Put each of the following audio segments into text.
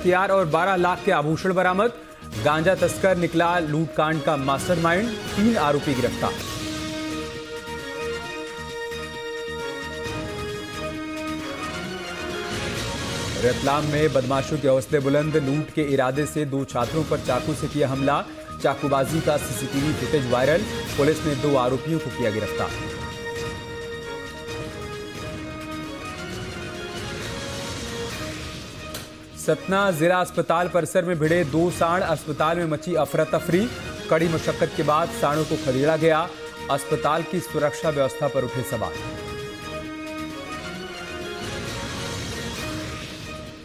हथियार और 12 लाख के आभूषण बरामद। गांजा तस्कर निकला लूटकांड का मास्टरमाइंड। 3 आरोपी गिरफ्तार। रतलाम में बदमाशों के हौसले बुलंद। लूट के इरादे से 2 छात्रों पर चाकू से किया हमला। चाकूबाजी का सीसीटीवी फुटेज वायरल। पुलिस ने 2 आरोपियों को किया गिरफ्तार। सतना जिला अस्पताल परिसर में भिड़े 2 सांड। अस्पताल में मची अफरा तफरी। कड़ी मशक्कत के बाद सांडों को खदेड़ा गया। अस्पताल की सुरक्षा व्यवस्था पर उठे सवाल।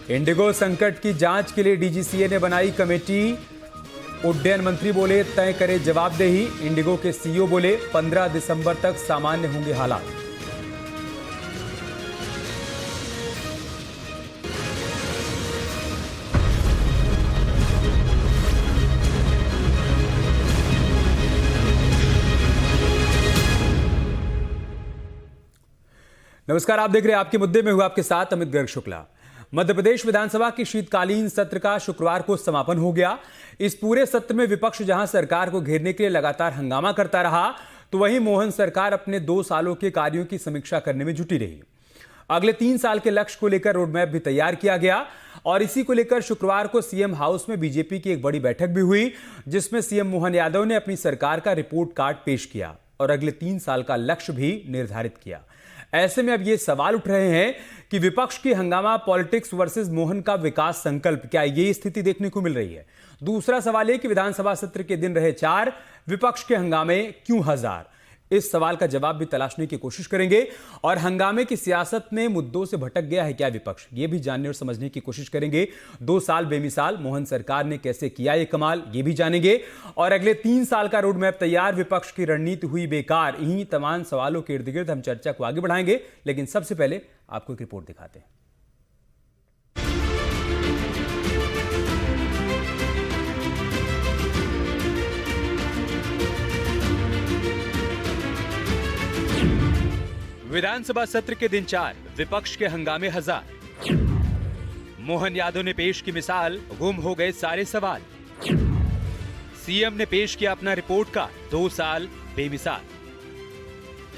इंडिगो संकट की जांच के लिए डीजीसीए ने बनाई कमेटी। उड्डयन मंत्री बोले तय करे जवाबदेही। इंडिगो के सीईओ बोले 15 दिसंबर तक सामान्य होंगे हालात। नमस्कार, आप देख रहे हैं आपके मुद्दे में। हुआ आपके साथ अमित गर्ग शुक्ला। मध्य प्रदेश विधानसभा के शीतकालीन सत्र का शुक्रवार को समापन हो गया। इस पूरे सत्र में विपक्ष जहां सरकार को घेरने के लिए लगातार हंगामा करता रहा, तो वहीं मोहन सरकार अपने 2 सालों के कार्यों की समीक्षा करने में जुटी रही। अगले 3 साल के लक्ष्य को लेकर रोडमैप भी तैयार किया गया और इसी को लेकर शुक्रवार को सीएम हाउस में बीजेपी की एक बड़ी बैठक भी हुई, जिसमें सीएम मोहन यादव ने अपनी सरकार का रिपोर्ट कार्ड पेश किया और अगले 3 साल का लक्ष्य भी निर्धारित किया। ऐसे में अब ये सवाल उठ रहे हैं कि विपक्ष की हंगामा पॉलिटिक्स वर्सेस मोहन का विकास संकल्प, क्या ये स्थिति देखने को मिल रही है? दूसरा सवाल है कि विधानसभा सत्र के दिन रहे 4, विपक्ष के हंगामे क्यों 1000? इस सवाल का जवाब भी तलाशने की कोशिश करेंगे और हंगामे की सियासत में मुद्दों से भटक गया है क्या विपक्ष, ये भी जानने और समझने की कोशिश करेंगे। 2 साल बेमिसाल मोहन सरकार ने कैसे किया ये कमाल, ये भी जानेंगे। और अगले 3 साल का रोड मैप तैयार, विपक्ष की रणनीति हुई बेकार। इन्हीं तमाम सवालों के इर्द गिर्द हम चर्चा को आगे बढ़ाएंगे, लेकिन सबसे पहले आपको एक रिपोर्ट दिखाते हैं। विधानसभा सत्र के दिन 4, विपक्ष के हंगामे 1000। मोहन यादव ने पेश की मिसाल, गुम हो गए सारे सवाल। सीएम ने पेश किया अपना रिपोर्ट कार्ड, 2 साल बेमिसाल।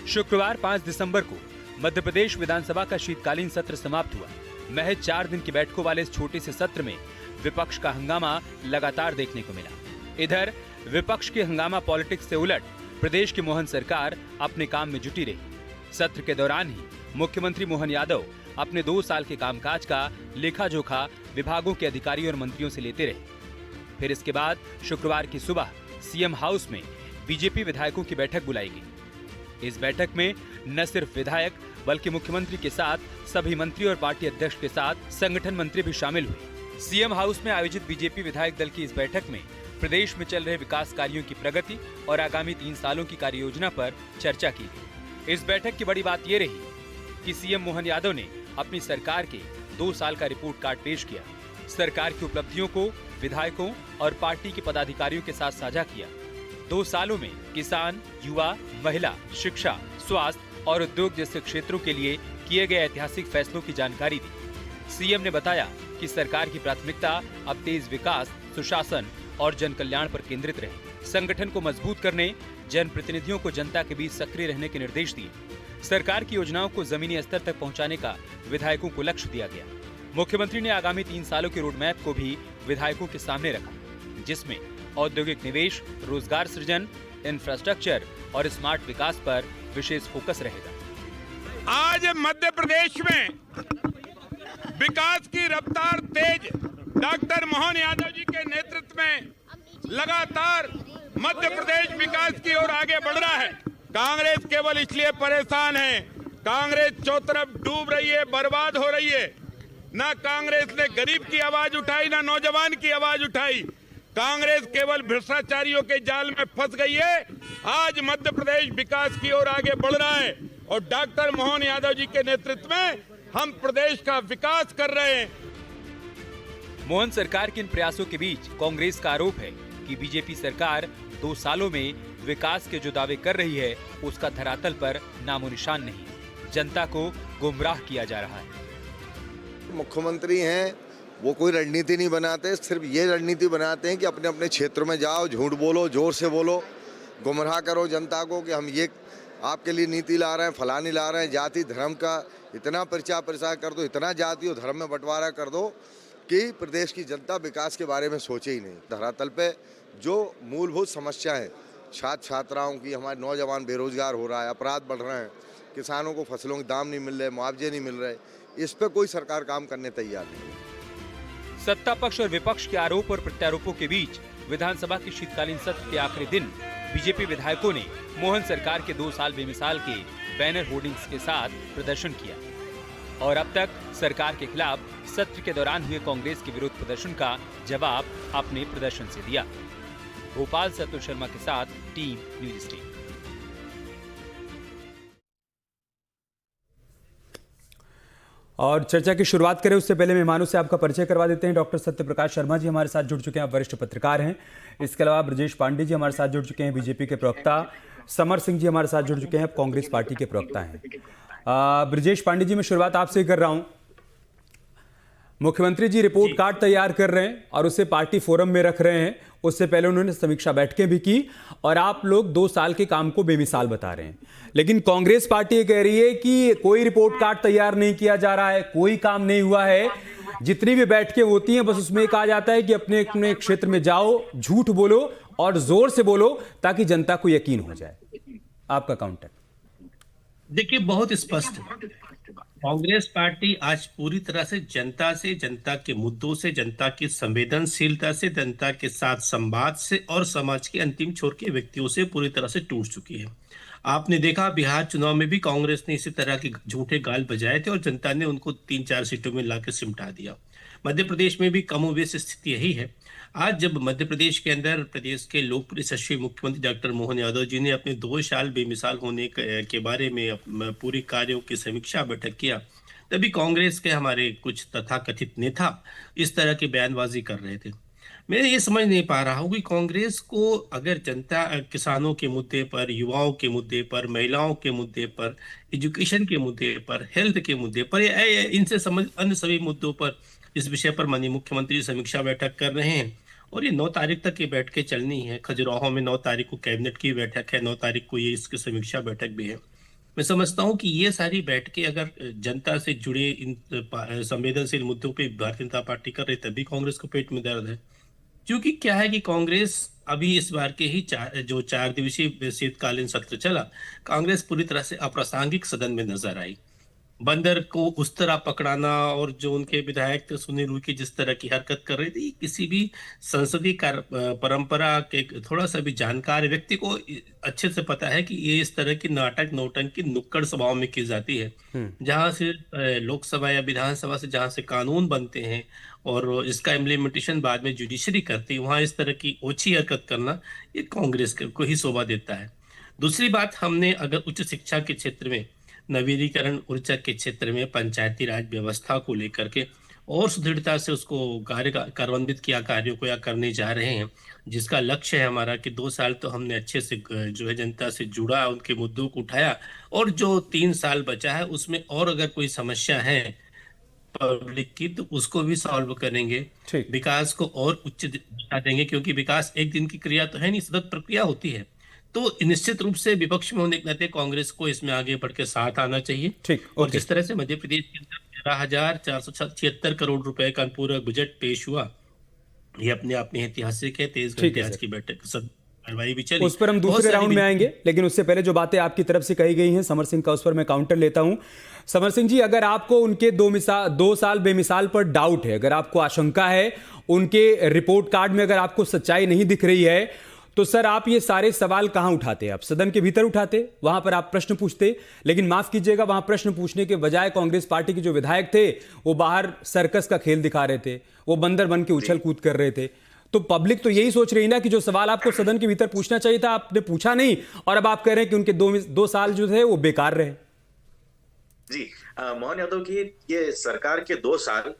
शुक्रवार 5 दिसंबर को मध्य प्रदेश विधानसभा का शीतकालीन सत्र समाप्त हुआ। महज 4 दिन की बैठकों वाले इस छोटे से सत्र में विपक्ष का हंगामा लगातार देखने को मिला। इधर विपक्ष के हंगामा पॉलिटिक्स से उलट प्रदेश की मोहन सरकार अपने काम में जुटी रही। सत्र के दौरान ही मुख्यमंत्री मोहन यादव अपने 2 साल के कामकाज का लेखा जोखा विभागों के अधिकारियों और मंत्रियों से लेते रहे। फिर इसके बाद शुक्रवार की सुबह सीएम हाउस में बीजेपी विधायकों की बैठक बुलाई गई। इस बैठक में न सिर्फ विधायक बल्कि मुख्यमंत्री के साथ सभी मंत्री और पार्टी अध्यक्ष के साथ संगठन मंत्री भी शामिल हुए। सीएम हाउस में आयोजित बीजेपी विधायक दल की इस बैठक में प्रदेश में चल रहे विकास कार्यों की प्रगति और आगामी 3 सालों की कार्य योजना पर चर्चा की गई। इस बैठक की बड़ी बात यह रही कि सीएम मोहन यादव ने अपनी सरकार के 2 साल का रिपोर्ट कार्ड पेश किया। सरकार की उपलब्धियों को विधायकों और पार्टी के पदाधिकारियों के साथ साझा किया। 2 सालों में किसान, युवा, महिला, शिक्षा, स्वास्थ्य और उद्योग जैसे क्षेत्रों के लिए किए गए ऐतिहासिक फैसलों की जानकारी दी। सीएम ने बताया कि सरकार की प्राथमिकता अब तेज विकास, सुशासन और जन कल्याण पर केंद्रित रहे। संगठन को मजबूत करने, जनप्रतिनिधियों को जनता के बीच सक्रिय रहने के निर्देश दिए। सरकार की योजनाओं को जमीनी स्तर तक पहुंचाने का विधायकों को लक्ष्य दिया गया। मुख्यमंत्री ने आगामी 3 सालों के रोड मैप को भी विधायकों के सामने रखा, जिसमें औद्योगिक निवेश, रोजगार सृजन, इंफ्रास्ट्रक्चर और स्मार्ट विकास पर विशेष फोकस रहेगा। आज मध्य प्रदेश में विकास की रफ्तार तेज डॉक्टर मोहन यादव जी के नेतृत्व में लगातार मध्य प्रदेश विकास की ओर आगे बढ़ रहा है। कांग्रेस केवल इसलिए परेशान है, कांग्रेस चौतरफ डूब रही है, बर्बाद हो रही है। ना कांग्रेस ने गरीब की आवाज उठाई, ना नौजवान की आवाज उठाई। कांग्रेस केवल भ्रष्टाचारियों के जाल में फंस गई है। आज मध्य प्रदेश विकास की ओर आगे बढ़ रहा है और डॉक्टर मोहन यादव जी के नेतृत्व में हम प्रदेश का विकास कर रहे हैं। मोहन सरकार के इन प्रयासों के बीच कांग्रेस का आरोप है कि बीजेपी सरकार 2 सालों में विकास के जो दावे कर रही है उसका धरातल पर नामो निशान नहीं। जनता को गुमराह किया जा रहा है। मुख्यमंत्री हैं वो कोई रणनीति नहीं बनाते, सिर्फ ये रणनीति बनाते हैं कि अपने अपने क्षेत्र में जाओ, झूठ बोलो, जोर से बोलो, गुमराह करो जनता को कि हम ये आपके लिए नीति ला रहे हैं, फलानी ला रहे हैं। जाति धर्म का इतना प्रचार प्रसार कर दो, इतना जाति और धर्म में बंटवारा कर दो कि प्रदेश की जनता विकास के बारे में सोचे ही नहीं। धरातल पे जो मूलभूत समस्याएं छात्र छात्राओं की, हमारे नौजवान बेरोजगार हो रहा है, अपराध बढ़ रहे हैं, किसानों को फसलों के दाम नहीं मिल रहे, मुआवजे नहीं मिल रहे, इस पे कोई सरकार काम करने तैयार नहीं है। सत्ता पक्ष और विपक्ष के आरोप और प्रत्यारोपों के बीच विधानसभा के शीतकालीन सत्र के आखिरी दिन बीजेपी विधायकों ने मोहन सरकार के 2 साल बेमिसाल के बैनर होर्डिंग्स के साथ प्रदर्शन किया और अब तक सरकार के खिलाफ सत्र के दौरान हुए कांग्रेस के विरोध प्रदर्शन का जवाब अपने प्रदर्शन से दिया। भोपाल से अतुल शर्मा के साथ टीम न्यूज स्टीम। और चर्चा की शुरुआत करें उससे पहले मेहमानों से आपका परिचय करवा देते हैं। डॉक्टर सत्यप्रकाश शर्मा जी हमारे साथ जुड़ चुके हैं, आप वरिष्ठ पत्रकार हैं। इसके अलावा ब्रजेश पांडे जी हमारे साथ जुड़ चुके हैं, बीजेपी के प्रवक्ता। समर सिंह जी हमारे साथ जुड़ चुके हैं, कांग्रेस पार्टी के प्रवक्ता हैं। ब्रजेश पांडे जी, मैं शुरुआत आपसे ही कर रहा हूं। मुख्यमंत्री जी रिपोर्ट कार्ड तैयार कर रहे हैं और उसे पार्टी फोरम में रख रहे हैं। उससे पहले उन्होंने समीक्षा बैठकें भी की और आप लोग 2 साल के काम को बेमिसाल बता रहे हैं, लेकिन कांग्रेस पार्टी ये कह रही है कि कोई रिपोर्ट कार्ड तैयार नहीं किया जा रहा है, कोई काम नहीं हुआ है। जितनी भी बैठकें होती हैं बस उसमें कहा जाता है कि अपने अपने क्षेत्र में जाओ, झूठ बोलो और जोर से बोलो ताकि जनता को यकीन हो जाए। आपका काउंटर। देखिए, बहुत स्पष्ट है, कांग्रेस पार्टी आज पूरी तरह से, जनता के मुद्दों से, जनता की संवेदनशीलता से, जनता के साथ संवाद से और समाज के अंतिम छोर के व्यक्तियों से पूरी तरह से टूट चुकी है। आपने देखा बिहार चुनाव में भी कांग्रेस ने इसी तरह के झूठे गाल बजाए थे और जनता ने उनको 3-4 सीटों में लाकर सिमटा दिया। मध्य प्रदेश में भी कमोबेश स्थिति यही है। आज जब मध्य प्रदेश के अंदर प्रदेश के लोकप्रिय यशस्वी मुख्यमंत्री डॉक्टर मोहन यादव जी ने अपने 2 साल बेमिसाल होने के बारे में पूरी कार्यों की समीक्षा बैठक किया, तभी कांग्रेस के हमारे कुछ तथाकथित नेता इस तरह की बयानबाजी कर रहे थे। मैं ये समझ नहीं पा रहा हूँ कि कांग्रेस को अगर जनता, किसानों के मुद्दे पर, युवाओं के मुद्दे पर, महिलाओं के मुद्दे पर, एजुकेशन के मुद्दे पर, हेल्थ के मुद्दे पर, इनसे समझ अन्य सभी मुद्दों पर, इस विषय पर माननीय मुख्यमंत्री समीक्षा बैठक कर रहे हैं और ये 9 तारीख तक ये बैठकें चलनी है। खजुराहो में 9 तारीख को कैबिनेट की बैठक है, 9 तारीख को ये इसकी समीक्षा बैठक भी है। मैं समझता हूँ कि ये सारी बैठकें अगर जनता से जुड़े इन संवेदनशील मुद्दों पे भारतीय जनता पार्टी कर रही, तभी कांग्रेस को पेट में दर्द है। क्योंकि क्या है कि कांग्रेस अभी इस बार के ही 4 दिवसीय शीतकालीन सत्र चला, कांग्रेस पूरी तरह से अप्रासंगिक सदन में नजर आई। बंदर को उस तरह पकड़ाना और जो उनके विधायक थे सुनील उइके जिस तरह की हरकत कर रहे थे, किसी भी संसदीय परंपरा के थोड़ा सा भी जानकार व्यक्ति को अच्छे से पता है कि ये इस तरह की नाटक नौटंकी नुक्कड़ सभाओं में की जाती है, जहां से लोकसभा या विधानसभा से जहां से कानून बनते हैं और इसका इम्प्लीमेंटेशन बाद में जुडिशरी करती है, वहां इस तरह की ओछी हरकत करना ये कांग्रेस को ही शोभा देता है। दूसरी बात, हमने अगर उच्च शिक्षा के क्षेत्र में, नवीनीकरण ऊर्जा के क्षेत्र में पंचायती राज व्यवस्था को लेकर के और सुदृढ़ता से उसको कार्यान्वित किया कार्यों को या करने जा रहे हैं, जिसका लक्ष्य है हमारा कि 2 साल तो हमने अच्छे से जो है जनता से जुड़ा, उनके मुद्दों को उठाया और जो 3 साल बचा है उसमें और अगर कोई समस्या है पब्लिक की तो उसको भी सॉल्व करेंगे, विकास को और उच्च दिशा देंगे, क्योंकि विकास एक दिन की क्रिया तो है नहीं, सतत प्रक्रिया होती है। तो निश्चित रूप से विपक्ष में होने के नाते कांग्रेस को इसमें आगे बढ़ के साथ आना चाहिए। और जिस तरह से मध्य प्रदेश के अंदर 13,476 करोड़ रुपए का पूरा बजट पेश हुआ, ये अपने आप में ऐतिहासिक है। 23 घंटे आज की बैठक कार्रवाई भी चली, उस पर हम दूसरे राउंड में आएंगे, लेकिन उससे पहले जो बातें आपकी तरफ से कही गई हैं समर सिंह का, उस पर मैं काउंटर लेता हूं। समर सिंह जी, अगर आपको उनके 2 साल बेमिसाल पर डाउट है, अगर आपको आशंका है, उनके रिपोर्ट कार्ड में अगर आपको सच्चाई नहीं दिख रही है, तो सर आप ये सारे सवाल कहां उठाते? आप सदन के भीतर उठाते, वहां पर आप प्रश्न पूछते, लेकिन माफ कीजिएगा वहां प्रश्न पूछने के बजाय कांग्रेस पार्टी के जो विधायक थे वो बाहर सर्कस का खेल दिखा रहे थे, वो बंदर बन के उछल कूद कर रहे थे। तो पब्लिक तो यही सोच रही ना कि जो सवाल आपको सदन के भीतर पूछना चाहिए था आपने पूछा नहीं, और अब आप कह रहे हैं कि उनके 2 साल जो थे वो बेकार रहे। जी, मोहन यादव की ये सरकार के 2 साल,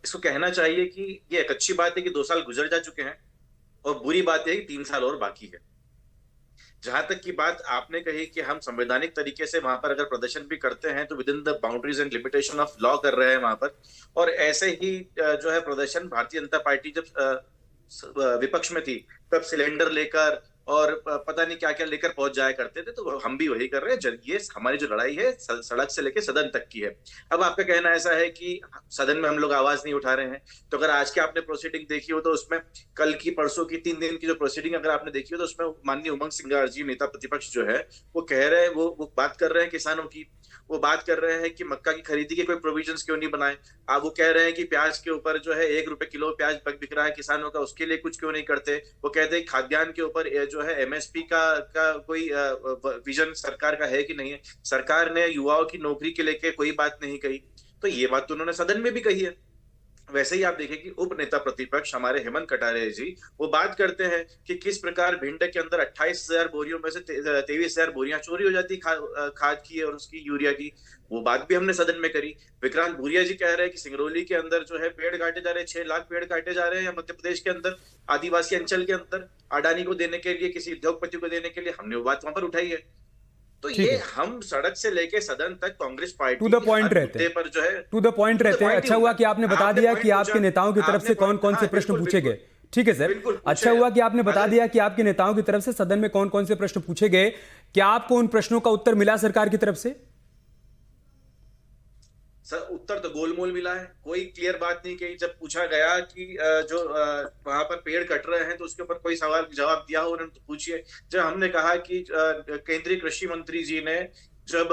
इसको कहना चाहिए कि ये एक अच्छी बात है कि 2 साल गुजर जा चुके हैं और बुरी बात है कि 3 साल और बाकी है। जहां तक की बात आपने कही कि हम संवैधानिक तरीके से वहां पर अगर प्रदर्शन भी करते हैं तो with in the boundaries and limitation of law कर रहे हैं वहां पर, और ऐसे ही जो है प्रदर्शन भारतीय जनता पार्टी जब विपक्ष में थी तब सिलेंडर लेकर और पता नहीं क्या क्या लेकर पहुंच जाया करते थे, तो हम भी वही कर रहे हैं। ये हमारी जो लड़ाई है सड़क से लेकर सदन तक की है। अब आपका कहना ऐसा है कि सदन में हम लोग आवाज नहीं उठा रहे हैं, तो अगर आज के आपने प्रोसीडिंग देखी हो तो उसमें कल की परसों की 3 दिन की जो प्रोसीडिंग अगर आपने देखी हो तो उसमें माननीय उमंग सिंगार जी नेता प्रतिपक्ष जो है वो कह रहे हैं, वो बात कर रहे हैं किसानों की, वो बात कर रहे हैं कि मक्का की खरीदी के कोई प्रोविजंस क्यों नहीं बनाए। आप वो कह रहे हैं कि प्याज के ऊपर जो है 1 रुपए किलो प्याज बिक रहा है किसानों का, उसके लिए कुछ क्यों नहीं करते। वो कहते हैं खाद्यान्न के ऊपर जो है एमएसपी का कोई विजन सरकार का है कि नहीं है। सरकार ने युवाओं की नौकरी के लेके कोई बात नहीं कही, तो ये बात तो उन्होंने सदन में भी कही है। वैसे ही आप देखें कि उप नेता प्रतिपक्ष हमारे हेमंत कटारे जी वो बात करते हैं कि किस प्रकार भिंड के अंदर 28,000 बोरियों में से 23,000 बोरियां चोरी हो जाती खाद की और उसकी यूरिया की, वो बात भी हमने सदन में करी। विक्रांत भूरिया जी कह रहे हैं कि सिंगरौली के अंदर जो है पेड़ काटे जा रहे हैं, 6 लाख पेड़ काटे जा रहे हैं मध्य प्रदेश के अंदर आदिवासी अंचल के अंदर अडानी को देने के लिए, किसी उद्योगपति को देने के लिए, हमने वो बात वहां पर उठाई है। तो ये हम सड़क से लेके सदन तक Congress party to the point रहते हैं, पर जो है टू द पॉइंट रहते हैं। अच्छा हुआ कि आपने बता दिया कि आपके नेताओं की तरफ से कौन कौन से प्रश्न पूछे गए। ठीक है सर, अच्छा हुआ कि आपने बता दिया कि आपके नेताओं की तरफ से सदन में कौन कौन से प्रश्न पूछे गए। क्या आपको उन प्रश्नों का उत्तर मिला सरकार की तरफ से? सर उत्तर तो गोलमोल मिला है, कोई क्लियर बात नहीं कही। जब पूछा गया कि जो वहां पर पेड़ कट रहे हैं तो उसके ऊपर कोई सवाल जवाब दिया हो उन्होंने तो पूछिए। जब हमने कहा कि केंद्रीय कृषि मंत्री जी ने जब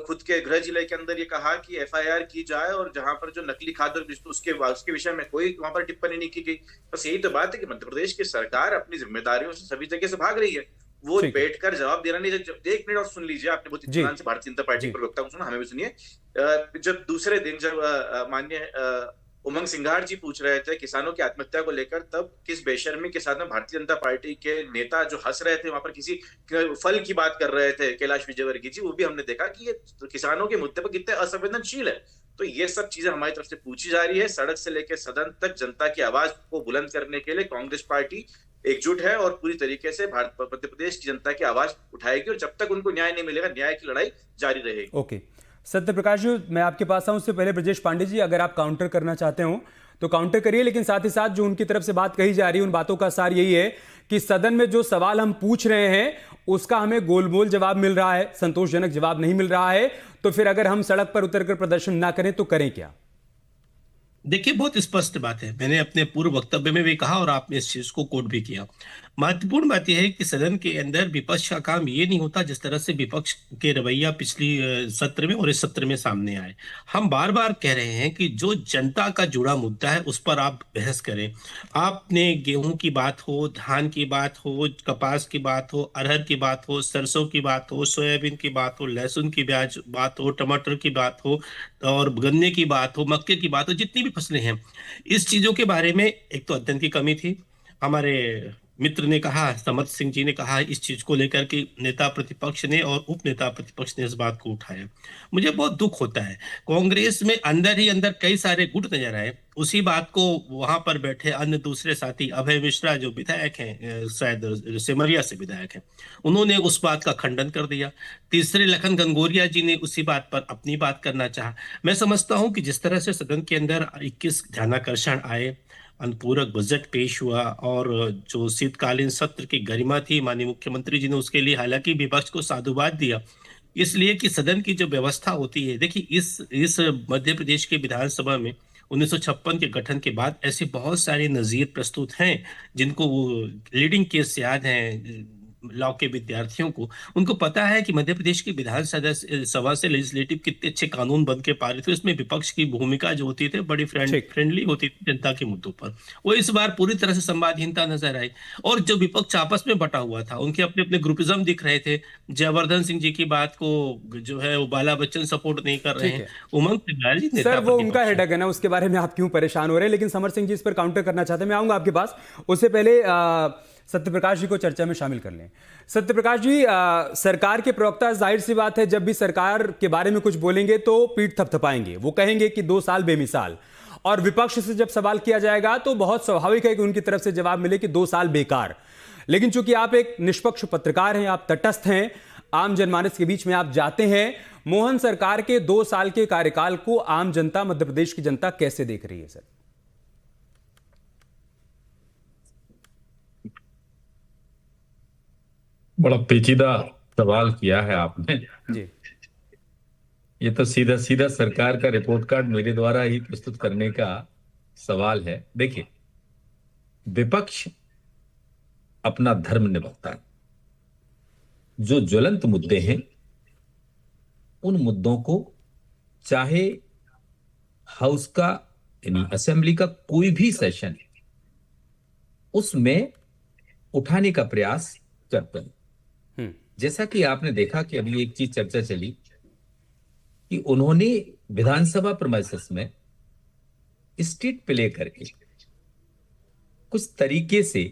खुद के गृह जिले के अंदर ये कहा कि एफआईआर की जाए और जहां पर जो नकली खाद और उसके विषय में कोई वहां पर टिप्पणी नहीं की गई, बस यही तो बात है कि मध्य प्रदेश की सरकार अपनी जिम्मेदारियों से सभी जगह से भाग रही है। वो बैठकर जवाब देना नहीं। एक मिनट और सुन लीजिए, आपने बहुत इत्मीनान से भारतीय जनता पार्टी के प्रवक्ता को सुना, हमें भी सुनिए। जब दूसरे दिन जब माननीय उमंग सिंघार जी पूछ रहे थे किसानों की आत्महत्या को लेकर, तब किस बेशर्मी के साथ में भारतीय जनता पार्टी के नेता जो हंस रहे थे वहां पर किसी फल की बात कर रहे थे, कैलाश विजयवर्गीय जी, वो भी हमने देखा कि ये किसानों के मुद्दे पर कितने असंवेदनशील है। तो ये सब चीजें हमारी तरफ से पूछी जा रही है। सड़क से लेकर सदन तक जनता की आवाज को बुलंद करने के लिए कांग्रेस पार्टी एकजुट है और पूरी तरीके से मध्य प्रदेश की जनता की आवाज उठाएगी, और जब तक उनको न्याय नहीं मिलेगा न्याय की लड़ाई जारी रहेगी। ओके सत्य प्रकाश जी, मैं आपके पास आऊं उससे पहले ब्रजेश पांडे जी, अगर आप काउंटर करना चाहते हो तो काउंटर करिए, लेकिन साथ ही साथ जो उनकी तरफ से बात कही जा रही है उन बातों का सार यही है कि सदन में जो सवाल हम पूछ रहे हैं उसका हमें गोलमोल जवाब मिल रहा है, संतोषजनक जवाब नहीं मिल रहा है। तो फिर अगर हम सड़क पर उतरकर प्रदर्शन ना करें तो करें क्या? देखिए बहुत स्पष्ट बात है, मैंने अपने पूर्व वक्तव्य में भी कहा और आपने इस चीज को कोट भी किया। महत्वपूर्ण बात यह है कि सदन के अंदर विपक्ष का काम ये नहीं होता जिस तरह से विपक्ष के रवैया पिछली सत्र में और इस सत्र में सामने आए। हम बार बार कह रहे हैं कि जो जनता का जुड़ा मुद्दा है उस पर आप बहस करें। आपने गेहूं की बात हो, धान की बात हो, कपास की बात हो, अरहर की बात हो, सरसों की बात हो, सोयाबीन की बात हो, लहसुन की बात हो, टमाटर की बात हो और गन्ने की बात हो, मक्के की बात हो, जितनी भी फसलें हैं, इस चीजों के बारे में एक तो अध्ययन की कमी थी। हमारे मित्र ने कहा, समर्थ सिंह जी ने कहा इस चीज को लेकर के नेता प्रतिपक्ष ने और उप नेता प्रतिपक्ष ने इस बात को उठाया। मुझे बहुत दुख होता है, कांग्रेस में अंदर ही अंदर कई सारे गुट नजर आए। उसी बात को वहां पर बैठे अन्य दूसरे साथी अभय मिश्रा जो विधायक हैं, शायद सिमरिया से विधायक हैं, उन्होंने उस बात का खंडन कर दिया। तीसरे लखन गंगोरिया जी ने उसी बात पर अपनी बात करना चाहा। मैं समझता हूं कि जिस तरह से सदन के अंदर 21 ध्यानाकर्षण आए, अनुपूरक बजट पेश हुआ और जो शीतकालीन सत्र की गरिमा थी, माननीय मुख्यमंत्री जी ने उसके लिए हालांकि विपक्ष को साधुवाद दिया, इसलिए कि सदन की जो व्यवस्था होती है, देखिए इस मध्य प्रदेश के विधानसभा में 1956 के गठन के बाद ऐसे बहुत सारे नजीर प्रस्तुत हैं जिनको लीडिंग केस याद हैं लॉ के विद्यार्थियों को। उनको पता है कि मध्य प्रदेश की विधानसभा से लेजिस्लेटिव कितने अच्छे कानून बन के पारित हुए। इसमें विपक्ष की भूमिका जो होती थी बड़ी फ्रेंडली होती थी जनता के मुद्दों पर। वो इस बार पूरी तरह से संवादहीनता नजर आई और जो विपक्ष आपस में बटा हुआ था, उनके अपने अपने ग्रुपिज्म दिख रहे थे। जयवर्धन सिंह जी की बात को जो है वो बाला बच्चन सपोर्ट नहीं कर रहे हैं। उमंग सिंघार जी सर वो उनका हेडक है ना, उसके बारे में आप क्यों परेशान हो रहे हैं? लेकिन समर सिंह जी इस पर काउंटर करना चाहते हैं, मैं आऊंगा आपके पास। उससे पहले सत्यप्रकाश जी को चर्चा में शामिल कर लें। सत्यप्रकाश जी, सरकार के प्रवक्ता जाहिर सी बात है जब भी सरकार के बारे में कुछ बोलेंगे तो पीठ थपथपाएंगे, वो कहेंगे कि 2 साल बेमिसाल। और विपक्ष से जब सवाल किया जाएगा तो बहुत स्वाभाविक है कि उनकी तरफ से जवाब मिले कि 2 साल बेकार। लेकिन चूंकि आप एक निष्पक्ष पत्रकार हैं, आप तटस्थ हैं, आम जनमानस के बीच में आप जाते हैं, मोहन सरकार के 2 साल के कार्यकाल को आम जनता, मध्य प्रदेश की जनता कैसे देख रही है सर? बड़ा पेचीदा सवाल किया है आपने जी। ये तो सीधा सीधा सरकार का रिपोर्ट कार्ड मेरे द्वारा ही प्रस्तुत करने का सवाल है। देखिए, विपक्ष अपना धर्म निभाता है। जो ज्वलंत मुद्दे हैं उन मुद्दों को चाहे हाउस का यानी असेंबली का कोई भी सेशन उसमें उठाने का प्रयास करते हैं। जैसा कि आपने देखा कि अभी एक चीज चर्चा चली कि उन्होंने विधानसभा प्रीमाइसेस में स्टेट प्ले करके कुछ तरीके से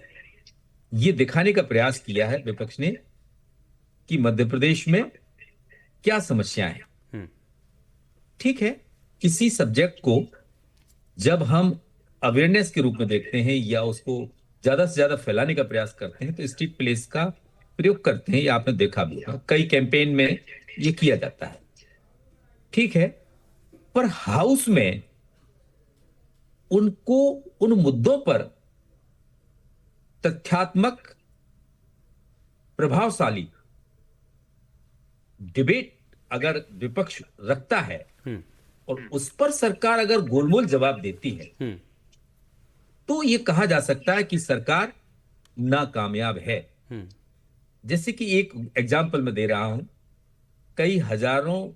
यह दिखाने का प्रयास किया है विपक्ष ने कि मध्य प्रदेश में क्या समस्याएं हैं। ठीक है, किसी सब्जेक्ट को जब हम अवेयरनेस के रूप में देखते हैं या उसको ज्यादा से ज्यादा फैलाने का प्रयास करते हैं तो स्ट्रीट प्लेस का प्रयोग करते हैं। ये आपने देखा भी होगा, कई कैंपेन में ये किया जाता है। ठीक है, पर हाउस में उनको उन मुद्दों पर तथ्यात्मक प्रभावशाली डिबेट अगर विपक्ष रखता है और उस पर सरकार अगर गोलमोल जवाब देती है तो यह कहा जा सकता है कि सरकार नाकामयाब है। जैसे कि एक एग्जाम्पल मैं दे रहा हूं, कई हजारों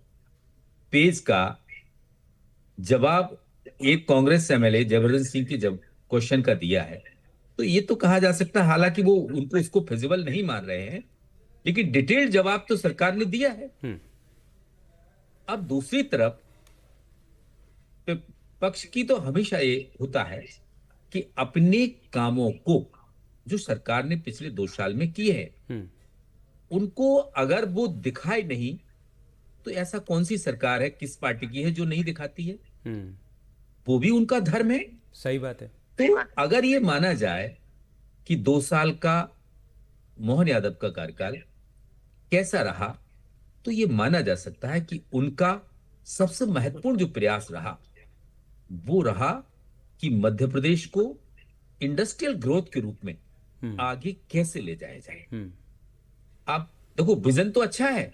पेज का जवाब एक कांग्रेस एमएलए जबरदस्त सिंह के जब क्वेश्चन का दिया है तो ये तो कहा जा सकता है, हालांकि वो उनको इसको फिजिबल नहीं मान रहे हैं, लेकिन डिटेल्ड जवाब तो सरकार ने दिया है। अब दूसरी तरफ पक्ष की तो हमेशा ये होता है कि अपने कामों को जो सरकार ने पिछले 2 साल में किए हैं उनको अगर वो दिखाए नहीं तो ऐसा कौन सी सरकार है, किस पार्टी की है जो नहीं दिखाती है? वो भी उनका धर्म है। सही बात है। तो अगर ये माना जाए कि 2 साल का मोहन यादव का कार्यकाल कैसा रहा तो ये माना जा सकता है कि उनका सबसे महत्वपूर्ण जो प्रयास रहा वो रहा कि मध्य प्रदेश को इंडस्ट्रियल ग्रोथ के रूप में आगे कैसे ले जाया जाए। आप देखो, विजन तो अच्छा है,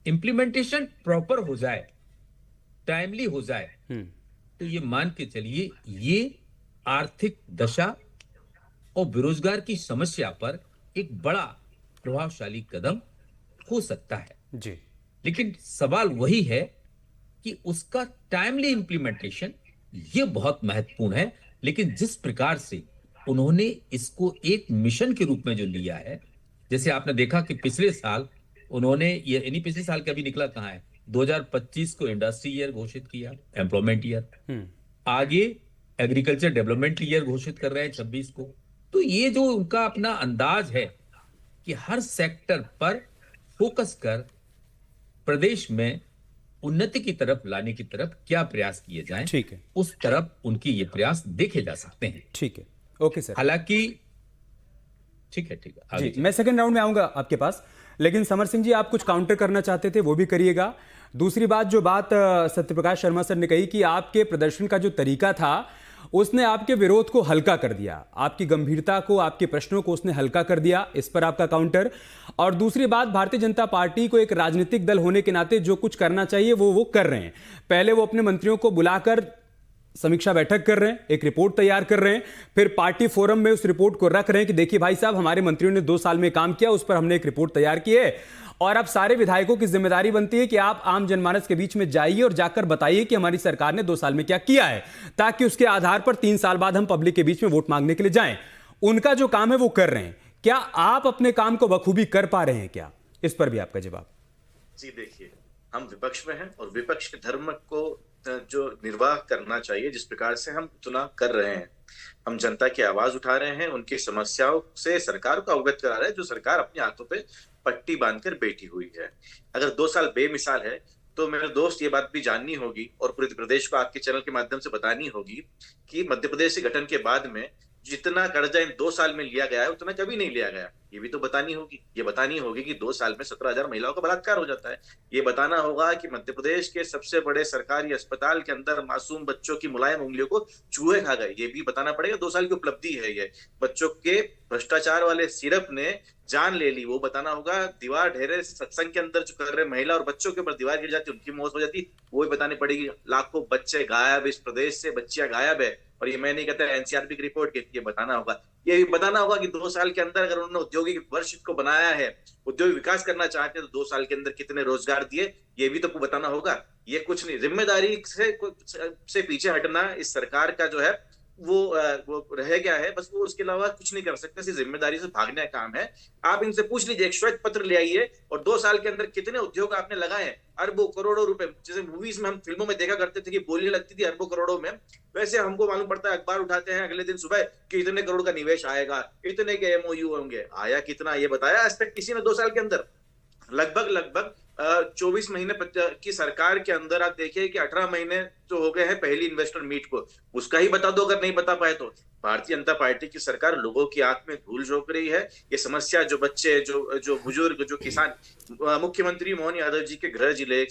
इंप्लीमेंटेशन प्रॉपर हो जाए, टाइमली हो जाए तो ये मान के चलिए ये आर्थिक दशा और बेरोजगार की समस्या पर एक बड़ा प्रभावशाली कदम हो सकता है जी। लेकिन सवाल वही है कि उसका टाइमली इंप्लीमेंटेशन ये बहुत महत्वपूर्ण है। लेकिन जिस प्रकार से उन्होंने इसको एक मिशन के रूप में जो लिया है, जैसे आपने देखा कि पिछले साल उन्होंने ये यानी पिछले साल का भी निकला कहां है, 2025 को इंडस्ट्री ईयर घोषित किया, एम्प्लॉयमेंट ईयर, आगे एग्रीकल्चर डेवलपमेंट ईयर घोषित कर रहे हैं 26 को। तो ये जो उनका अपना अंदाज है कि हर सेक्टर पर फोकस कर प्रदेश में उन्नति की तरफ लाने की तरफ क्या प्रयास किए जाएं, ठीक है, उस तरफ उनके ये प्रयास देखे जा सकते हैं। ठीक है, ओके सर। हालांकि ठीक है जी, मैं सेकंड राउंड में आऊंगा आपके पास, लेकिन समर सिंह जी आप कुछ काउंटर करना चाहते थे वो भी करिएगा। दूसरी बात, जो बात सत्यप्रकाश शर्मा सर ने कही कि आपके प्रदर्शन का जो तरीका था उसने आपके विरोध को हल्का कर दिया, आपकी गंभीरता को, आपके प्रश्नों को उसने हल्का कर दिया, इस पर आपका काउंटर। और दूसरी बात, भारतीय जनता पार्टी को एक राजनीतिक दल होने के नाते जो कुछ करना चाहिए वो कर रहे हैं। पहले वो अपने मंत्रियों को बुलाकर समीक्षा बैठक कर रहे हैं, एक रिपोर्ट तैयार कर रहे हैं, फिर पार्टी फोरम में उस रिपोर्ट को रख रहे हैं कि देखिए भाई साहब, हमारे मंत्रियों ने 2 साल में काम किया, उस पर हमने एक रिपोर्ट तैयार की है। और अब सारे विधायकों की जिम्मेदारी बनती है कि आप आम जनमानस के बीच में जाइए और जाकर बताइए कि हमारी सरकार ने 2 साल में क्या किया है, ताकि उसके आधार पर 3 साल बाद हम पब्लिक के बीच में वोट मांगने के लिए जाएं। उनका जो काम है वो कर रहे हैं। क्या आप अपने काम को बखूबी कर पा रहे हैं क्या? इस पर भी आपका जवाब। जी देखिए, हम विपक्ष में हैं और विपक्ष के धर्म को जो निर्वाह करना चाहिए, जिस प्रकार से हम चुनाव कर रहे हैं, हम जनता की आवाज उठा रहे हैं, उनकी समस्याओं से सरकार को अवगत करा रहे हैं, जो सरकार अपने हाथों पे पट्टी बांधकर बैठी हुई है। अगर 2 साल बेमिसाल है तो मेरे दोस्त ये बात भी जाननी होगी और पूरे प्रदेश को आपके चैनल के माध्यम से बतानी होगी कि मध्य प्रदेश के गठन के बाद में जितना कर्जा इन 2 साल में लिया गया है उतना कभी नहीं लिया गया। ये भी तो बतानी होगी। ये बतानी होगी कि 2 साल में 17,000 महिलाओं का बलात्कार हो जाता है। ये बताना होगा कि मध्य प्रदेश के सबसे बड़े सरकारी अस्पताल के अंदर मासूम बच्चों की मुलायम उंगलियों को चूहे खा गए। ये भी बताना पड़ेगा। 2 साल की उपलब्धि है ये। बच्चों के भ्रष्टाचार वाले सिरप ने जान ले ली, वो बताना होगा। दीवार ढेरे सत्संग के अंदर जो कर रहे महिला और बच्चों के ऊपर दीवार गिर जाती, उनकी मौत हो जाती, वो भी बतानी पड़ेगी। लाखों बच्चे गायब इस प्रदेश से, बच्चियां गायब है। और ये मैं नहीं कहता, एनसीआरबी की रिपोर्ट कहती है। बताना होगा, ये भी बताना होगा कि 2 साल के अंदर अगर उन्होंने औद्योगिक वर्ष को बनाया है, उद्योग विकास करना चाहते हैं, तो 2 साल के अंदर कितने रोजगार दिए, ये भी तो बताना होगा। ये कुछ नहीं, जिम्मेदारी से पीछे हटना इस सरकार का जो है वो रह गया है। बस वो उसके अलावा कुछ नहीं कर सकते, सिर्फ जिम्मेदारी से भागने का काम है। आप इनसे पूछ लीजिए, एक श्वेत पत्र ले आइए और 2 साल के अंदर कितने उद्योग आपने लगाए हैं, अरबों करोड़ों रुपए। जैसे मूवीज में हम फिल्मों में देखा करते थे कि बोलने लगती थी अरबों करोड़ों में, वैसे हमको मालूम पड़ता है, अखबार उठाते हैं अगले दिन सुबह कि इतने करोड़ का निवेश आएगा, इतने के MOU होंगे। आया कितना ये बताया आज तक किसी ने 2 साल के अंदर? लगभग 24 महीने की सरकार के अंदर आप देखिए कि 18 महीने जो हो गए हैं पहली इन्वेस्टर मीट को, उसका ही बता दो अगर नहीं बता पाए तो। भारतीय जनता पार्टी की सरकार लोगों की आंख में धूल झोंक रही है। ये समस्या जो बच्चे, जो बुजुर्ग, जो किसान, मुख्यमंत्री मोहन यादव जी के गृह जिले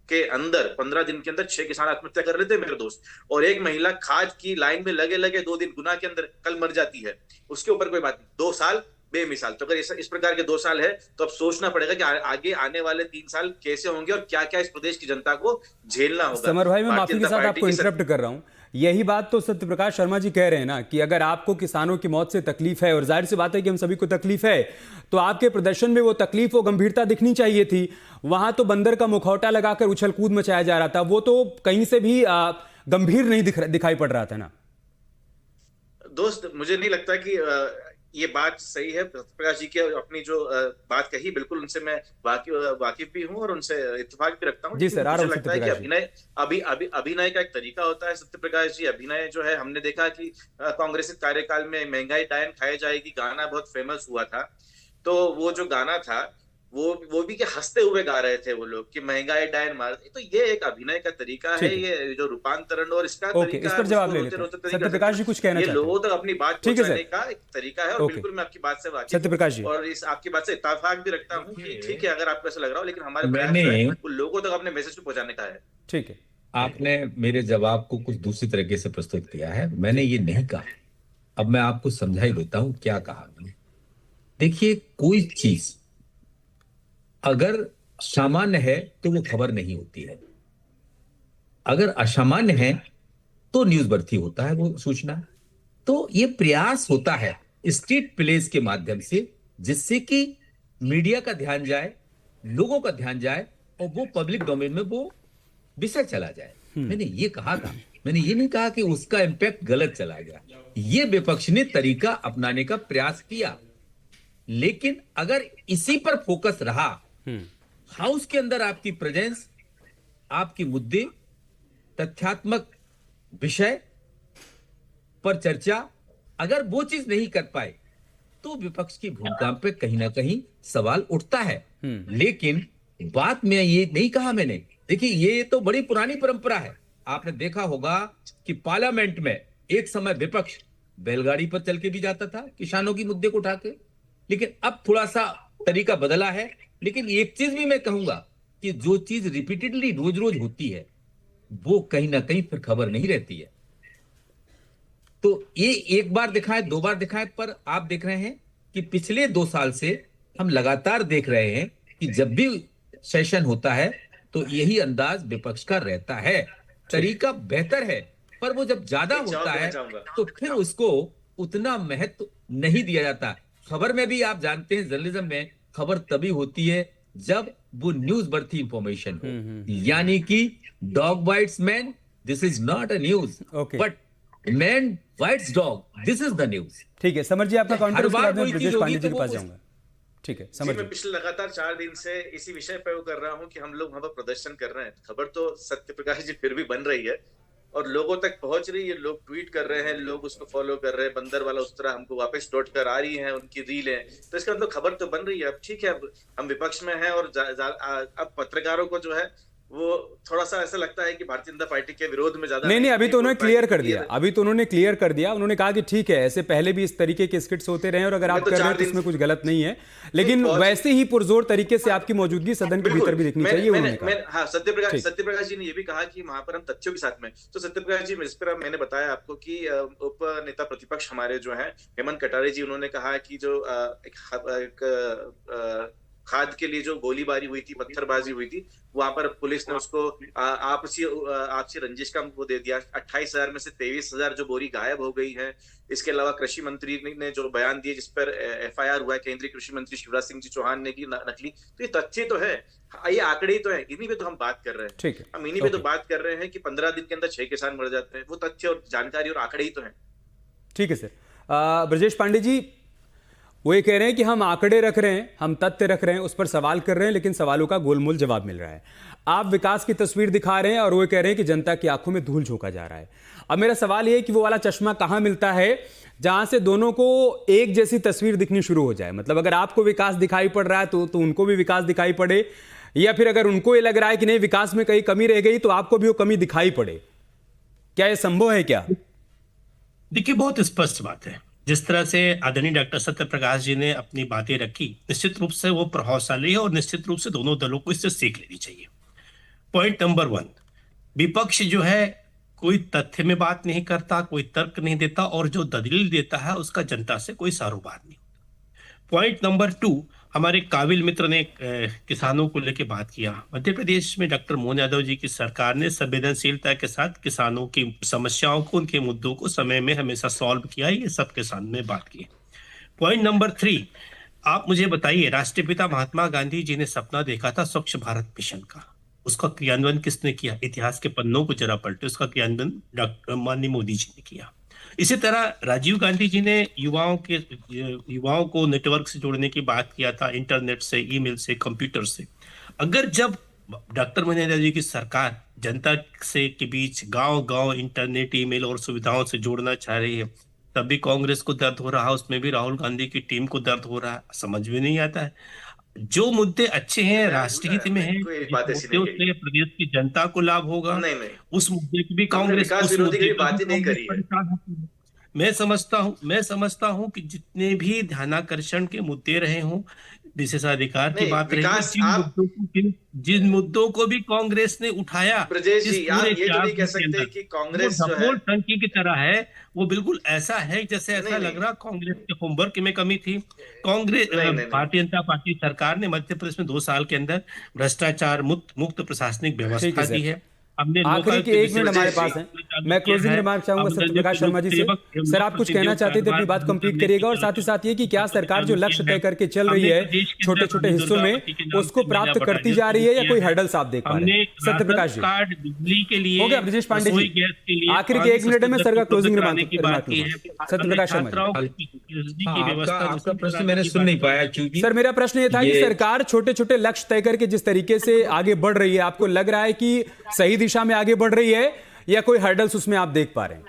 के अंदर 15 दिन के अंदर 6 किसान आत्महत्या कर लेते हैं मेरे दोस्त, और एक महिला खाद की लाइन में लगे 2 दिन गुना के अंदर कल मर जाती है। उसके ऊपर कोई बात नहीं। 2 साल बेमिसाल। तो अगर इस प्रकार के 2 साल है तो अब सोचना पड़ेगा कि आगे आने वाले 3 साल कैसे होंगे और क्या क्या इस प्रदेश की जनता को झेलना होगा। समर भाई, मैं माफी के साथ आपको इंटरप्ट कर रहा हूं। यही बात तो सत्य प्रकाश शर्मा जी कह रहे हैं ना कि अगर आपको किसानों की मौत से तकलीफ है, और जाहिर सी बात है कि हम सभी को तकलीफ है, तो आपके प्रदर्शन में वो तकलीफ, वो गंभीरता दिखनी चाहिए थी। वहां तो बंदर का मुखौटा लगाकर उछल कूद मचाया जा रहा था, वो तो कहीं से भी गंभीर नहीं दिखाई पड़ रहा था ना। दोस्त, मुझे नहीं लगता कि ये बात सही है। प्रकाश जी की अपनी जो बात कही, बिल्कुल उनसे मैं वाकिफ भी हूँ और उनसे इत्तेफाक भी रखता हूँ। जी सर, मुझे लगता है कि अभिनय का एक तरीका होता है। सत्य प्रकाश जी, अभिनय जो है, हमने देखा कि कांग्रेस के कार्यकाल में महंगाई डायन खाई जाएगी गाना बहुत फेमस हुआ था। तो वो जो गाना था वो भी कि हंसते हुए गा रहे थे वो लोग कि महंगाई डायन मार। तो ये एक अभिनय का तरीका है, ये जो रूपांतरण और इसका तरीका, इस पर जवाब ले लेते हैं। सत्य प्रकाश जी कुछ कहना चाहते हैं? लोगों तक अपनी बात पहुंचाने का एक तरीका है और बिल्कुल मैं आपकी बात से वाकिफ सत्य प्रकाश जी, और इस आपकी बात से इत्तेफाक भी रखता हूँ कि ठीक है अगर आपको ऐसा लग रहा हो, लेकिन हमारे प्रयास वो लोगों तक अपने मैसेज को पहुंचाने का है। ठीक है। आपने मेरे जवाब को कुछ दूसरी तरीके से प्रस्तुत किया है। मैंने ये नहीं कहा। अब मैं आपको समझा ही देता हूं क्या कहा मैंने। देखिए, कोई चीज अगर सामान्य है तो वो खबर नहीं होती है, अगर असामान्य है तो न्यूज बर्थी होता है वो सूचना। तो ये प्रयास होता है स्ट्रीट प्लेस के माध्यम से, जिससे कि मीडिया का ध्यान जाए, लोगों का ध्यान जाए और वो पब्लिक डोमेन में वो विषय चला जाए। मैंने ये कहा था, मैंने ये नहीं कहा कि उसका इंपैक्ट गलत चला गया। ये विपक्ष ने तरीका अपनाने का प्रयास किया, लेकिन अगर इसी पर फोकस रहा, हाउस के अंदर आपकी प्रेजेंस, आपकी मुद्दे, तथ्यात्मक विषय पर चर्चा, अगर वो चीज नहीं कर पाए तो विपक्ष की भूमिका पे कहीं ना कहीं सवाल उठता है। लेकिन बात में ये नहीं कहा मैंने। देखिए, ये तो बड़ी पुरानी परंपरा है। आपने देखा होगा कि पार्लियामेंट में एक समय विपक्ष बैलगाड़ी पर चल के भी जाता था किसानों की मुद्दे को उठा के, लेकिन अब थोड़ा सा तरीका बदला है। लेकिन एक चीज भी मैं कहूंगा कि जो चीज रिपीटेडली रोज रोज होती है वो कहीं ना कहीं फिर खबर नहीं रहती है। तो ये एक बार दिखाए, 2 बार दिखाए, पर आप देख रहे हैं कि पिछले 2 साल से हम लगातार देख रहे हैं कि जब भी सेशन होता है तो यही अंदाज विपक्ष का रहता है। तरीका बेहतर है, पर वो जब ज्यादा होता है तो फिर उसको उतना महत्व नहीं दिया जाता। खबर में भी आप जानते हैं, जर्नलिज्म में खबर तभी होती है जब वो न्यूज बर्थी इंफॉर्मेशन हो। यानी कि dog bytes man, this is not a news, but man bytes dog, this is the news. ठीक है समर जी, आपका काउंटर उसके बाद मैं ब्रजेश पांडे जी के पास जाऊंगा। ठीक है समर जी, मैं पिछले लगातार 4 दिन से इसी विषय पर कर रहा हूं कि हम लोग वहां पर प्रदर्शन कर रहे हैं। खबर तो सत्य प्रकाश जी फिर भी बन रही है और लोगों तक पहुंच रही है। लोग ट्वीट कर रहे हैं, लोग उसको फॉलो कर रहे हैं, बंदर वाला उस तरह हमको वापस लौट कर आ रही हैं उनकी रीलें। तो इसका मतलब खबर तो बन रही है। अब ठीक है, हम विपक्ष में हैं और अब पत्रकारों को जो है वो थोड़ा सा ऐसा लगता है कि भारतीय जनता पार्टी के विरोध में ज्यादा नहीं, अभी तो उन्होंने क्लियर कर दिया, उन्होंने कहा कि ठीक है, ऐसे पहले भी इस तरीके के स्किट्स होते रहे और अगर आप कर रहे हैं तो इसमें कुछ गलत नहीं है, लेकिन वैसे ही पुरजोर तरीके से आपकी मौजूदगी सदन के भीतर भी दिखनी चाहिए उन्होंने कहा। हाँ, सत्यप्रकाश जी ने ये भी कहा कि वहां पर हम तथ्यों के साथ में, तो सत्यप्रकाश जी इस पर मैंने बताया आपको कि उप नेता प्रतिपक्ष हमारे जो है हेमंत कटारे जी, उन्होंने कहा कि जो खाद के लिए जो गोलीबारी हुई थी, पत्थरबाजी हुई थी, वहां पर पुलिस ने उसको आपसी रंजिश का वो दे दिया। 28,000 में से 23,000 जो बोरी गायब हो गई है। इसके अलावा कृषि मंत्री ने जो बयान दिए जिस पर FIR हुआ है केंद्रीय कृषि मंत्री शिवराज सिंह जी चौहान ने की नकली, तो ये तथ्य तो है, ये आंकड़े तो है, इन्हीं पे तो हम बात कर रहे हैं। ठीक है, हम इन्हीं पे तो बात कर रहे हैं कि 15 दिन के अंदर 6 किसान मर जाते हैं, वो तथ्य और जानकारी और आंकड़े ही तो है। ठीक है सर। ब्रजेश पांडे जी वो ये कह रहे हैं कि हम आंकड़े रख रहे हैं, हम तथ्य रख रहे हैं, उस पर सवाल कर रहे हैं, लेकिन सवालों का गोलमोल जवाब मिल रहा है। आप विकास की तस्वीर दिखा रहे हैं और वो कह रहे हैं कि जनता की आंखों में धूल झोंका जा रहा है। अब मेरा सवाल ये है कि वो वाला चश्मा कहां मिलता है जहां से दोनों को एक जैसी तस्वीर दिखनी शुरू हो जाए? मतलब अगर आपको विकास दिखाई पड़ रहा है तो उनको भी विकास दिखाई पड़े, या फिर अगर उनको ये लग रहा है कि नहीं विकास में कहीं कमी रह गई तो आपको भी वो कमी दिखाई पड़े। क्या ये संभव है क्या? देखिए, बहुत स्पष्ट बात है। जिस तरह से आदरणीय डॉक्टर सत्यप्रकाश जी ने अपनी बातें रखी, निश्चित रूप से वो प्रभावशाली है और निश्चित रूप से दोनों दलों को इससे सीख लेनी चाहिए। पॉइंट नंबर 1, विपक्ष जो है कोई तथ्य में बात नहीं करता, कोई तर्क नहीं देता और जो दलील देता है उसका जनता से कोई सारोबार नहीं होता। पॉइंट नंबर 2, हमारे काबिल मित्र ने किसानों को लेकर बात किया। मध्य प्रदेश में डॉक्टर मोहन यादव जी की सरकार ने संवेदनशीलता के साथ किसानों की समस्याओं को, उनके मुद्दों को समय में हमेशा सॉल्व किया, ये सब किसान ने बात की। पॉइंट नंबर 3, आप मुझे बताइए, राष्ट्रपिता महात्मा गांधी जी ने सपना देखा था स्वच्छ भारत मिशन का, उसका क्रियान्वयन किसने किया? इतिहास के पन्नों को जरा पलटे, उसका क्रियान्वयन डॉक्टर माननीय मोदी जी ने किया। इसी तरह राजीव गांधी जी ने युवाओं को नेटवर्क से जोड़ने की बात किया था, इंटरनेट से, ईमेल से, कंप्यूटर से। अगर जब डॉक्टर मोहन यादव जी की सरकार जनता से के बीच गांव-गांव इंटरनेट, ईमेल और सुविधाओं से जोड़ना चाह रही है, तब भी कांग्रेस को दर्द हो रहा है, उसमें भी राहुल गांधी की टीम को दर्द हो रहा है। समझ में नहीं आता है। जो मुद्दे अच्छे हैं, राष्ट्रहित में है, उससे प्रदेश की जनता को लाभ होगा, उस मुद्दे की भी कांग्रेस बात ही नहीं करी है। मैं समझता हूं कि जितने भी ध्यानाकर्षण के मुद्दे रहे हों, विशेषाधिकार की बात रही, जिन मुद्दों को भी कांग्रेस ने उठाया, ब्रजेश जी, आप ये तो नहीं कह सकते कि कांग्रेस जो है टंकी की तरह है, वो बिल्कुल ऐसा है जैसे ऐसा लग रहा कांग्रेस के होमवर्क में कमी थी। कांग्रेस भारतीय जनता पार्टी सरकार ने मध्य प्रदेश में 2 साल के अंदर भ्रष्टाचार मुक्त प्रशासनिक व्यवस्था दी है। आखिरी के 1 मिनट हमारे पास है, मैं क्लोजिंग रिमार्क चाहूंगा सत्यप्रकाश शर्मा जी से। सर, आप कुछ कहना चाहते थे, अपनी बात कंप्लीट करिएगा, और साथ ही साथ ये कि क्या सरकार जो लक्ष्य तय करके चल रही है छोटे छोटे हिस्सों में, उसको प्राप्त करती जा रही है या कोई हर्डल्स आप देख पा रहे हैं? सत्यप्रकाश जी, बिजली के लिए हो गया। ब्रजेश पांडे जी, आखिरी के 1 मिनट में सर का क्लोजिंग रिमार्क। सत्यप्रकाश शर्मा जी, आपका प्रश्न मैंने सुन नहीं पाया, क्योंकि सर मेरा प्रश्न ये था कि सरकार छोटे छोटे लक्ष्य तय करके जिस तरीके से आगे बढ़ रही है, आपको लग रहा है कि सही दिशा में आगे बढ़ रही है या कोई हर्डल्स उसमें आप देख पा रहे हैं?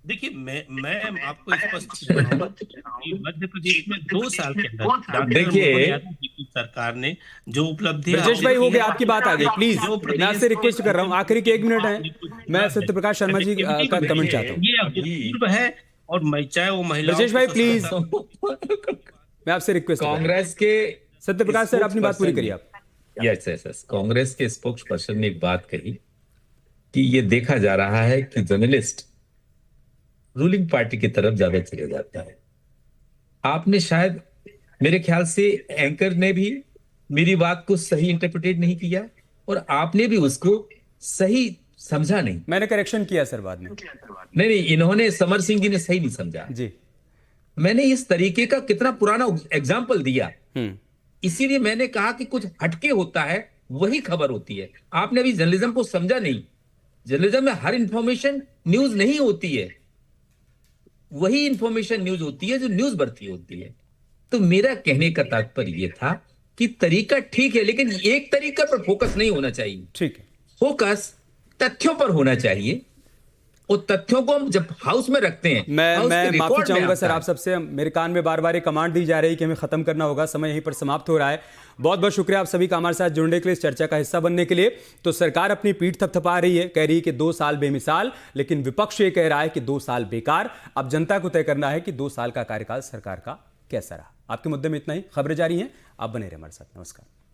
देखिए, मैं आपको स्पष्ट बताऊंगा कि मध्य प्रदेश में 2 साल के अंदर देखिए सरकार ने जो उपलब्धि, ब्रजेश भाई हो गया, आपकी बात आ गई, प्लीज मैं आपसे रिक्वेस्ट कर रहा हूं, आखिरी के 1 मिनट है, मैं सत्यप्रकाश शर्मा जी का कमेंट चाहता हूं। ये अपूर्व है, और मैं चाहे वो महिला, ब्रजेश भाई प्लीज, मैं आपसे रिक्वेस्ट, कांग्रेस के सत्यप्रकाश सर अपनी बात पूरी करिए आप। यस, कांग्रेस के स्पोक्स पर्सन ने एक बात कही कि ये देखा जा रहा है कि जर्नलिस्ट रूलिंग पार्टी की तरफ ज्यादा चले जाता है। आपने शायद, मेरे ख्याल से एंकर ने भी मेरी बात को सही इंटरप्रिटेट नहीं किया और आपने भी उसको सही समझा नहीं। मैंने करेक्शन किया सर बाद में। नहीं, इन्होंने, समर सिंह जी ने सही नहीं समझा जी। मैंने इस तरीके का कितना पुराना एग्जाम्पल दिया, इसीलिए मैंने कहा कि कुछ हटके होता है, वही खबर होती है। आपने अभी जर्नलिज्म को समझा नहीं। जर्नलिज्म में हर इंफॉर्मेशन न्यूज नहीं होती है, वही इंफॉर्मेशन न्यूज होती है जो न्यूज बढ़ती होती है। तो मेरा कहने का तात्पर्य यह था कि तरीका ठीक है, लेकिन एक तरीका पर फोकस नहीं होना चाहिए। ठीक है, फोकस तथ्यों पर होना चाहिए। उन तथ्यों को हम जब हाउस में रखते हैं, मैं माफी चाहूंगा सर आप सबसे, मेरे कान में बार बार कमांड दी जा रही है कि हमें खत्म करना होगा, समय यहीं पर समाप्त हो रहा है। बहुत बहुत शुक्रिया आप सभी का हमारे साथ जुड़ने के लिए, इस चर्चा का हिस्सा बनने के लिए। तो सरकार अपनी पीठ थपथपा रही है, कह रही है कि 2 साल बेमिसाल, लेकिन विपक्ष ये कह रहा है कि 2 साल बेकार। अब जनता को तय करना है कि 2 साल का कार्यकाल सरकार का कैसा रहा। आपके मुद्दे में इतना ही, खबरें जारी हैं, आप बने रहे हमारे साथ। नमस्कार।